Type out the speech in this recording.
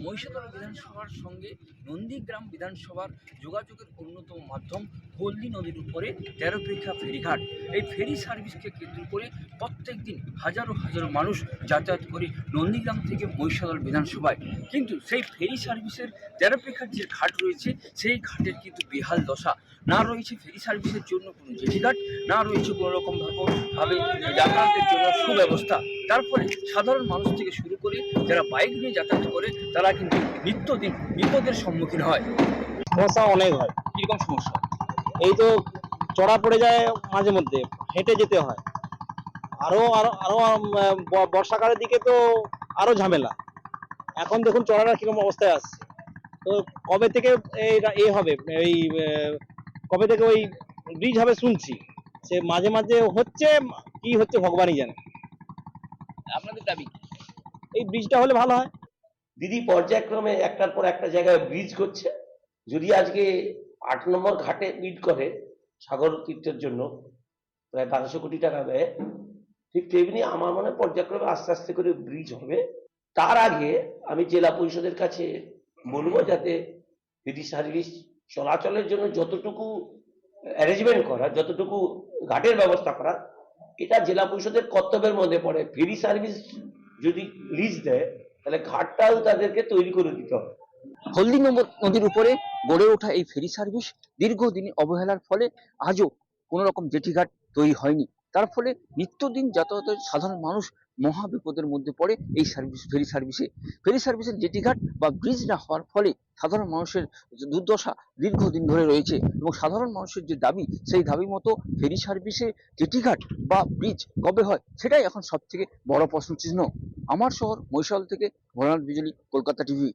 মহিষাদল বিধানসভার সঙ্গে নন্দীগ্রাম বিধানসভার যোগাযোগের অন্যতম মাধ্যম হলদি নদীর উপরে তেরোপেক্ষা ফেরিঘাট। এই ফেরি সার্ভিসকে কেন্দ্র করে প্রত্যেক দিন হাজারো হাজারো মানুষ যাতায়াত করে নন্দীগ্রাম থেকে মহিষাদল বিধানসভায়। কিন্তু সেই ফেরি সার্ভিসের তেরোপেক্ষার যে ঘাট রয়েছে সেই ঘাটের কিন্তু বেহাল দশা। না রয়েছে ফেরি সার্ভিসের জন্য কোনো জেটিঘাট, না রয়েছে কোনো রকমভাবে যাতায়াতের জন্য সুব্যবস্থা। তার ফলে সাধারণ মানুষ থেকে শুরু করে যারা বাইক নিয়ে যাতায়াত করে তারা কিন্তু নিত্যদিন বিপদের সম্মুখীন হয়। সমস্যা অনেক হয়। কিরকম সমস্যা? এই তো চড়া পড়ে যায়, মাঝে মধ্যে হেঁটে যেতে হয়। আরো আরো আরো বর্ষাকালের দিকে তো আরো ঝামেলা। এখন দেখুন চড়াটা কিরকম অবস্থায় আসছে। তো কবে থেকে এই হবে, এই কবে থেকে ওই ব্রিজ হবে শুনছি, সে মাঝে মাঝে হচ্ছে, কি হচ্ছে ভগবানই জানে। আপনাদের দাবি এই ব্রিজটা হলে ভালো হয়। দিদি পর্যায়ক্রমে একটার পর একটা জায়গায় ব্রিজ করছে। যদি আজকে ৮ নম্বর ঘাটে বিড করে সাগর তীর্থের জন্য প্রায় ১২০০ কোটি টাকা ব্যয়, ঠিক তেমনি আমার মনে হয় পর্যায়ক্রমে আস্তে আস্তে করে ব্রিজ হবে। তার আগে আমি জেলা পরিষদের কাছে বলবো যাতে ফেরি সার্ভিস চলাচলের জন্য যতটুকু অ্যারেঞ্জমেন্ট করা, যতটুকু ঘাটের ব্যবস্থা করা, এটা জেলা পরিষদের কর্তব্যের মধ্যে পড়ে। ফেরি সার্ভিস যদি লিজ দেয় তাহলে ঘাটটাও তাদেরকে তৈরি করে দিতে হবে। হলদি নদীর উপরে গড়ে ওঠা এই ফেরি সার্ভিস দীর্ঘদিন অবহেলার ফলে আজও কোনো রকম জেটিঘাট তৈরি হয়নি। তার ফলে নিত্যদিন যাতায়াতের সাধারণ মানুষ মহা বিপদের মধ্যে পড়ে এই ফেরি সার্ভিসের জেটিঘাট বা ব্রিজ না হওয়ার ফলে সাধারণ মানুষের দুর্দশা দীর্ঘদিন ধরে রয়েছে। এবং সাধারণ মানুষের যে দাবি, সেই দাবি মতো ফেরি সার্ভিসে জেটিঘাট বা ব্রিজ কবে হয় সেটাই এখন সব থেকে বড় প্রশ্ন চিহ্ন। আমার শহর মহিষাদল থেকে ভোলানাথ বিজলি, কলকাতা টিভি।